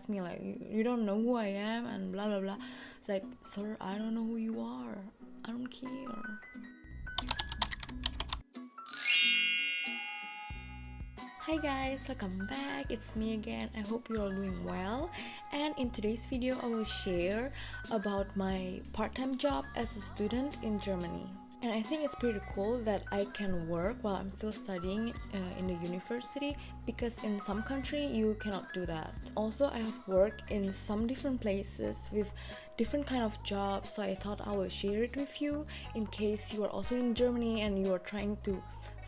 asked me like, you don't know who I am and blah blah blah. It's like, sir, I don't know who you are, I don't care. Hi guys, welcome back, it's me again. I hope you're all doing well, and in today's video I will share about my part-time job as a student in Germany. And I think it's pretty cool that I can work while I'm still studying in the university, because in some country you cannot do that. Also, I have worked in some different places with different kind of jobs, so I thought I will share it with you in case you are also in Germany and you are trying to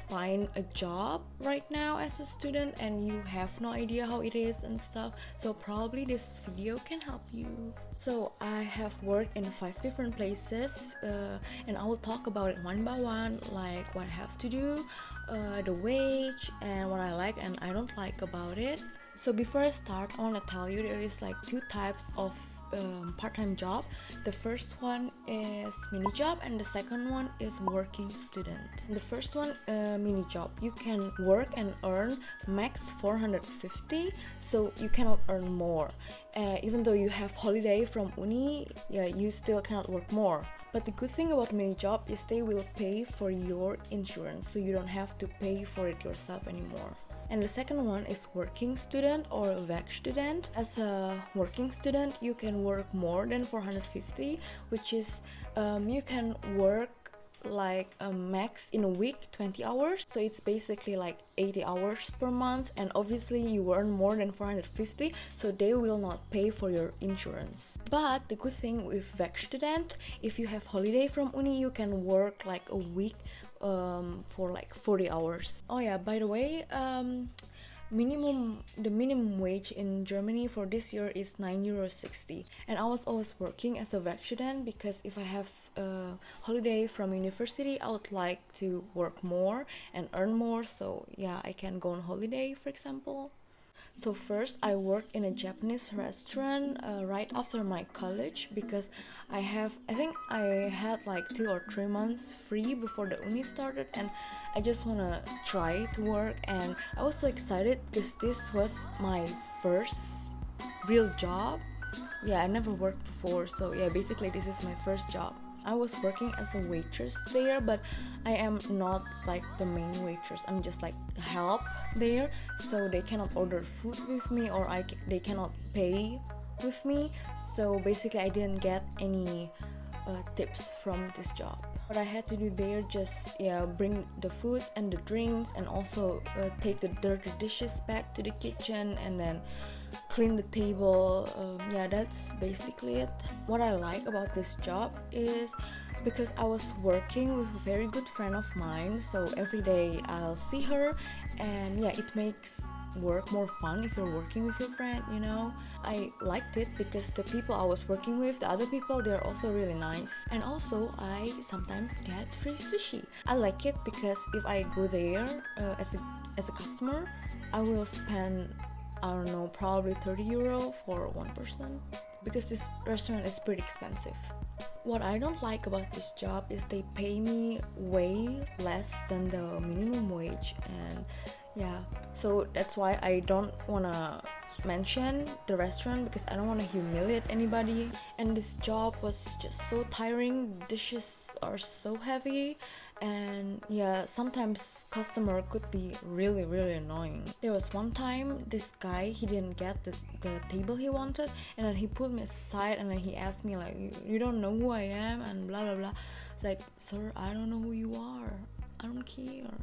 find a job right now as a student and you have no idea how it is and stuff. So probably this video can help you. So I have worked in 5 different places and I will talk about it one by one, like what I have to do, the wage, and what I like and I don't like about it. So before I start, I want to tell you there is like 2 types of part-time job. The first one is mini job and the second one is working student. The first one, mini job, you can work and earn max 450, so you cannot earn more. Even though you have holiday from uni, yeah, you still cannot work more. But the good thing about mini job is they will pay for your insurance, so you don't have to pay for it yourself anymore. And the second one is working student or Werkstudent. As a working student, you can work more than 450, which is you can work like a max in a week 20 hours, so it's basically like 80 hours per month, and obviously you earn more than 450, so they will not pay for your insurance. But the good thing with Werkstudent, if you have holiday from uni, you can work like a week for like 40 hours. Oh yeah, by the way, the minimum wage in Germany for this year is €9.60, and I was always working as a Werkstudent because if I have a holiday from university, I would like to work more and earn more, so yeah, I can go on holiday, for example. So first I worked in a Japanese restaurant right after my college, because I think I had like 2 or 3 months free before the uni started, and I just wanna try to work, and I was so excited because this was my first real job. Yeah, I never worked before, so yeah, basically this is my first job. I was working as a waitress there, but I am not like the main waitress. I'm just like help there, so they cannot order food with me, or they cannot pay with me. So basically I didn't get any tips from this job. What I had to do there, just bring the foods and the drinks, and also take the dirty dishes back to the kitchen, and then clean the table. Yeah, that's basically it. What I like about this job is because I was working with a very good friend of mine, so every day I'll see her, and yeah, it makes work more fun if you're working with your friend, you know. I liked it because the people I was working with, the other people, they're also really nice, and also I sometimes get free sushi. I like it because if I go there as a customer, I will spend, I don't know, probably €30 for one person, because this restaurant is pretty expensive. What I don't like about this job is they pay me way less than the minimum wage, and yeah, so that's why I don't wanna mention the restaurant, because I don't want to humiliate anybody. And this job was just so tiring. Dishes are so heavy, and yeah, sometimes customer could be really annoying. There was one time this guy, he didn't get the table he wanted, and then he pulled me aside and then he asked me like, you don't know who I am and blah blah blah. It's like, sir, I don't know who you are, I don't care.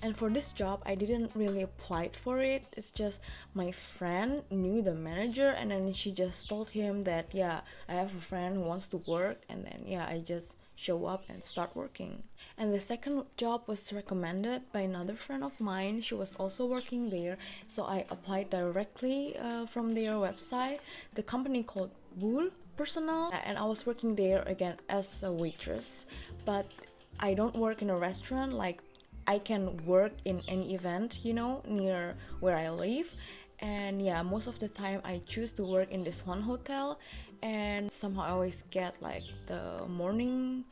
And for this job, I didn't really apply for it. It's just my friend knew the manager, and then she just told him that, yeah, I have a friend who wants to work, and then yeah, I just show up and start working. And the second job was recommended by another friend of mine. She was also working there, so I applied directly from their website. The company called Buhl Personal, and I was working there again as a waitress. But I don't work in a restaurant. Like, I can work in any event, you know, near where I live. And yeah, most of the time I choose to work in this one hotel, and somehow I always get like the morning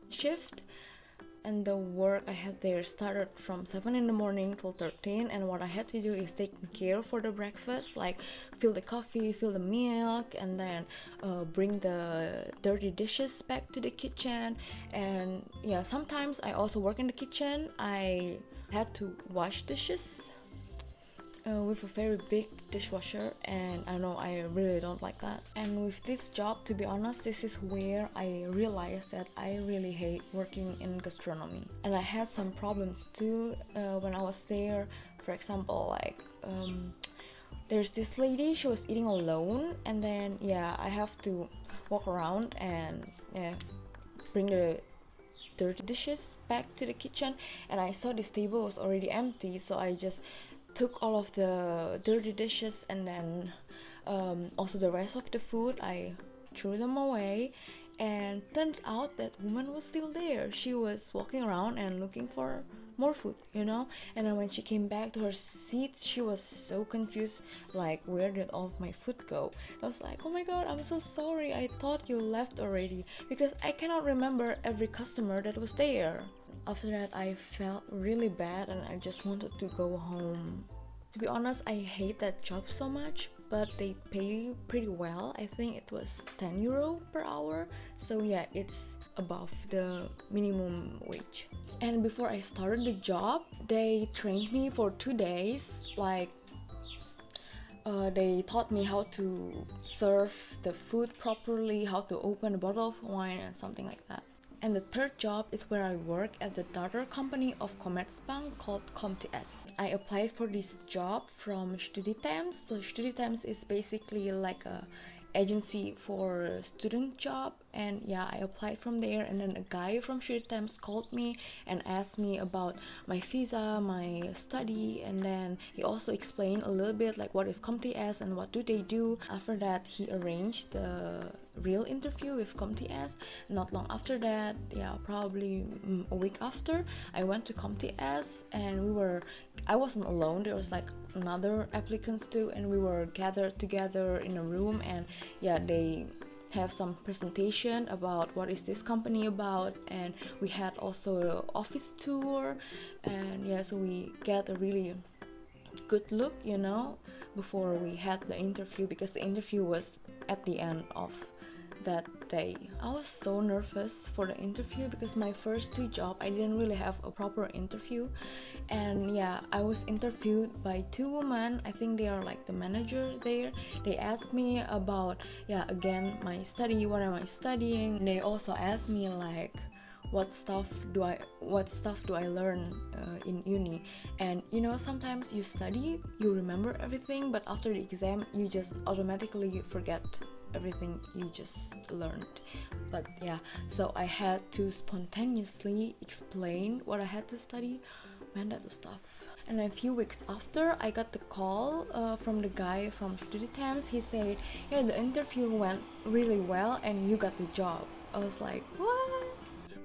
shift. And the work I had there started from 7 in the morning till 13, and what I had to do is take care for the breakfast, like fill the coffee, fill the milk, and then bring the dirty dishes back to the kitchen. And yeah, sometimes I also work in the kitchen. I had to wash dishes with a very big dishwasher, and I know I really don't like that. And with this job, to be honest, this is where I realized that I really hate working in gastronomy. And I had some problems too when I was there. For example, like there's this lady, she was eating alone, and then yeah, I have to walk around and bring the dirty dishes back to the kitchen. And I saw this table was already empty, so I just took all of the dirty dishes, and then also the rest of the food I threw them away. And turns out that woman was still there. She was walking around and looking for more food, you know. And then when she came back to her seat, she was so confused, like, where did all of my food go? I was like, oh my god, I'm so sorry, I thought you left already, because I cannot remember every customer that was there. After that, I felt really bad and I just wanted to go home. To be honest, I hate that job so much, but they pay pretty well. I think it was 10 euro per hour. So yeah, it's above the minimum wage. And before I started the job, they trained me for 2 days. Like, they taught me how to serve the food properly, how to open a bottle of wine and something like that. And the third job is where I work at the daughter company of Commerzbank called comTS. I applied for this job from StudiTimes. So StudiTimes is basically like a agency for student job, and yeah, I applied from there. And then a guy from StudiTimes called me and asked me about my visa, my study, and then he also explained a little bit like what is comTS and what do they do. After that, he arranged the real interview with comTS. Not long after that, yeah, probably a week after, I went to comTS, and I wasn't alone, there was like another applicants too, and we were gathered together in a room. And yeah, they have some presentation about what is this company about, and we had also an office tour. And yeah, so we get a really good look, you know, before we had the interview, because the interview was at the end of that day. I was so nervous for the interview because my first 2 jobs I didn't really have a proper interview. And yeah, I was interviewed by 2 women. I think they are like the manager there. They asked me about, yeah, again, my study, what am I studying. They also asked me like what stuff do I learn in uni. And you know, sometimes you study, you remember everything, but after the exam you just automatically forget everything you just learned. But yeah, so I had to spontaneously explain what I had to study. Man, that was tough. And a few weeks after, I got the call from the guy from StudiTimes. He said, yeah, the interview went really well and you got the job. I was like, what?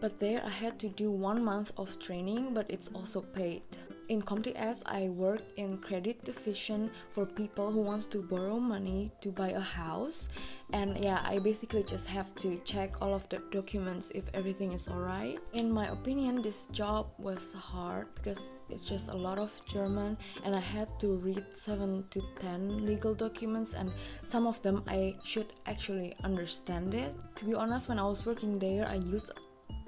But there I had to do 1 month of training, but it's also paid. In comTS, I work in credit division for people who wants to borrow money to buy a house. And yeah, I basically just have to check all of the documents if everything is alright. In my opinion, this job was hard because it's just a lot of German, and I had to read 7 to 10 legal documents, and some of them I should actually understand it. To be honest, when I was working there, I used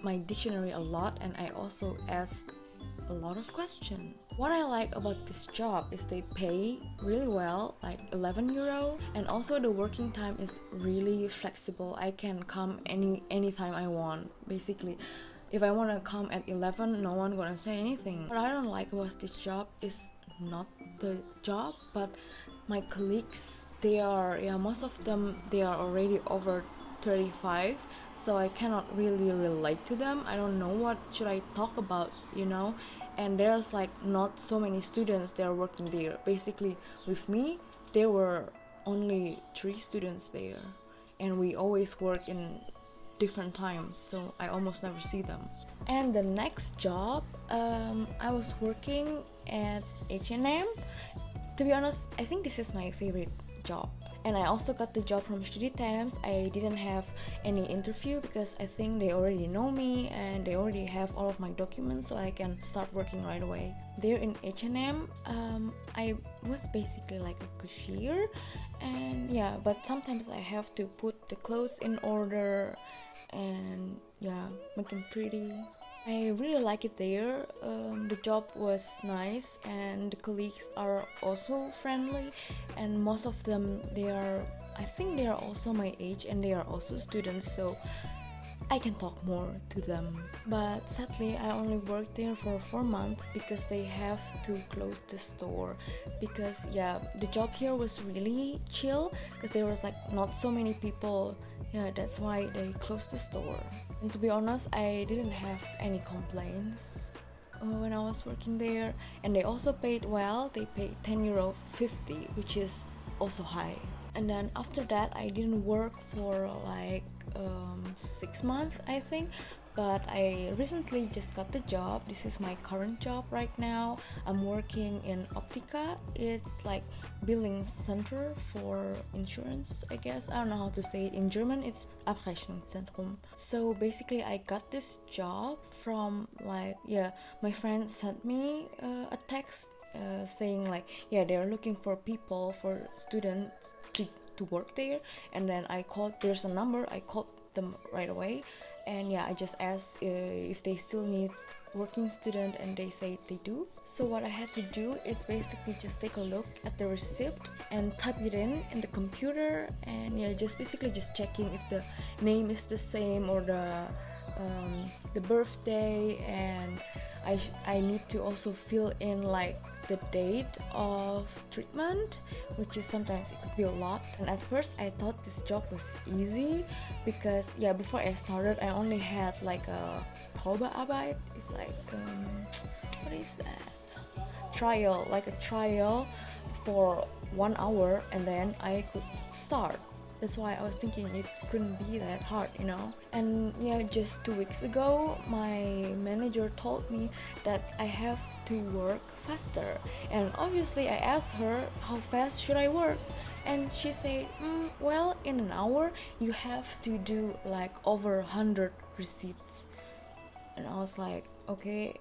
my dictionary a lot, and I also asked a lot of questions. What I like about this job is they pay really well, like 11 euro, and also the working time is really flexible. I can come anytime I want. Basically, if I want to come at 11, no one gonna say anything. What I don't like about this job is not the job, but my colleagues. They are, yeah, most of them, they are already over 35, so I cannot really relate to them. I don't know what should I talk about, you know. And there's like not so many students that are working there. Basically, with me, there were only 3 students there, and we always work in different times, so I almost never see them. And the next job, I was working at H&M. To be honest, I think this is my favorite job. And I also got the job from Study Times. I didn't have any interview because I think they already know me and they already have all of my documents, so I can start working right away. There in H&M, I was basically like a cashier, and yeah, but sometimes I have to put the clothes in order and yeah, make them pretty. I really like it there. The job was nice and the colleagues are also friendly, and most of them, I think they are also my age and they are also students, so I can talk more to them. But sadly, I only worked there for 4 months because they have to close the store, because yeah, the job here was really chill because there was like not so many people. Yeah, that's why they closed the store. And to be honest, I didn't have any complaints when I was working there, and they also paid well. They paid €10.50, which is also high. And then after that, I didn't work for like 6 months, I think. But I recently just got the job. This is my current job right now. I'm working in Optica. It's like billing center for insurance, I guess. I don't know how to say it. In German, it's Abrechnungszentrum. So basically, I got this job from my friend sent me a text saying like, yeah, they're looking for people, for students to work there. And then I called, there's a number, I called them right away. And yeah, I just asked if they still need working student, and they say they do. So what I had to do is basically just take a look at the receipt and type it in the computer, and yeah, just basically just checking if the name is the same or the birthday, and I need to also fill in like the date of treatment, which is sometimes it could be a lot. And at first I thought this job was easy because yeah, before I started I only had like a Probearbeit. It's like what is that? Trial, like a trial for 1 hour, and then I could start. That's why I was thinking it couldn't be that hard, you know. And yeah, just 2 weeks ago, my manager told me that I have to work faster. And obviously, I asked her how fast should I work, and she said, well, in an hour you have to do like over 100 receipts. And I was like, okay,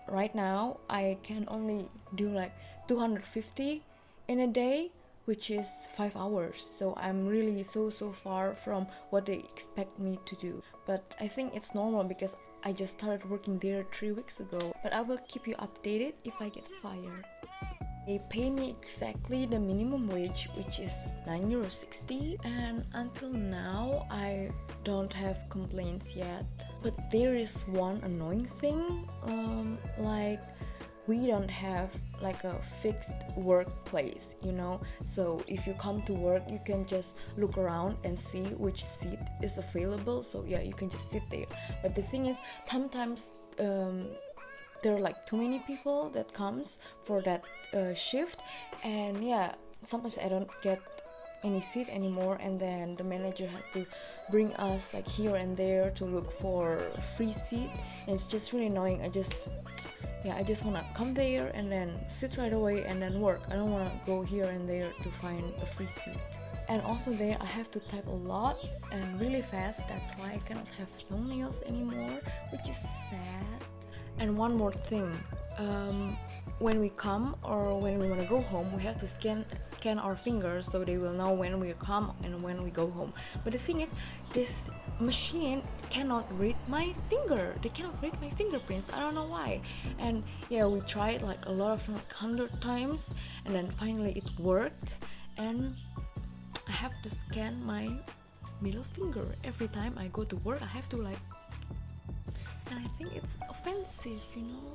right now I can only do like 250 in a day, which is 5 hours. So I'm really so far from what they expect me to do. But I think it's normal because I just started working there 3 weeks ago. But I will keep you updated if I get fired. They pay me exactly the minimum wage, which is €9.60, and until now I don't have complaints yet. But there is one annoying thing, like we don't have like a fixed workplace, you know. So if you come to work, you can just look around and see which seat is available. So yeah, you can just sit there. But the thing is, sometimes there are like too many people that comes for that shift, and yeah, sometimes I don't get any seat anymore, and then the manager had to bring us like here and there to look for a free seat, and it's just really annoying. I just want to come there and then sit right away and then work. I don't want to go here and there to find a free seat. And also there I have to type a lot and really fast. That's why I cannot have thumbnails anymore, which is sad. And one more thing, when we come or when we want to go home, we have to scan our fingers so they will know when we come and when we go home. But the thing is, this machine cannot read my finger. They cannot read my fingerprints. I don't know why. And yeah, we tried like a lot of like 100 times, and then finally it worked. And I have to scan my middle finger every time I go to work. I have to like, and I think it's offensive, you know.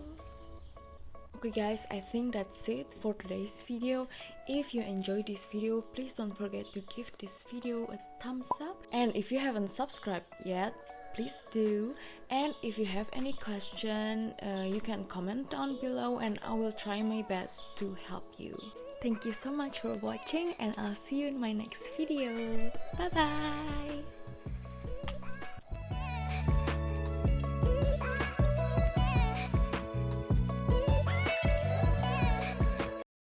Okay guys, I think that's it for today's video. If you enjoyed this video, please don't forget to give this video a thumbs up. And if you haven't subscribed yet, please do. And if you have any question, you can comment down below and I will try my best to help you. Thank you so much for watching, and I'll see you in my next video. Bye bye!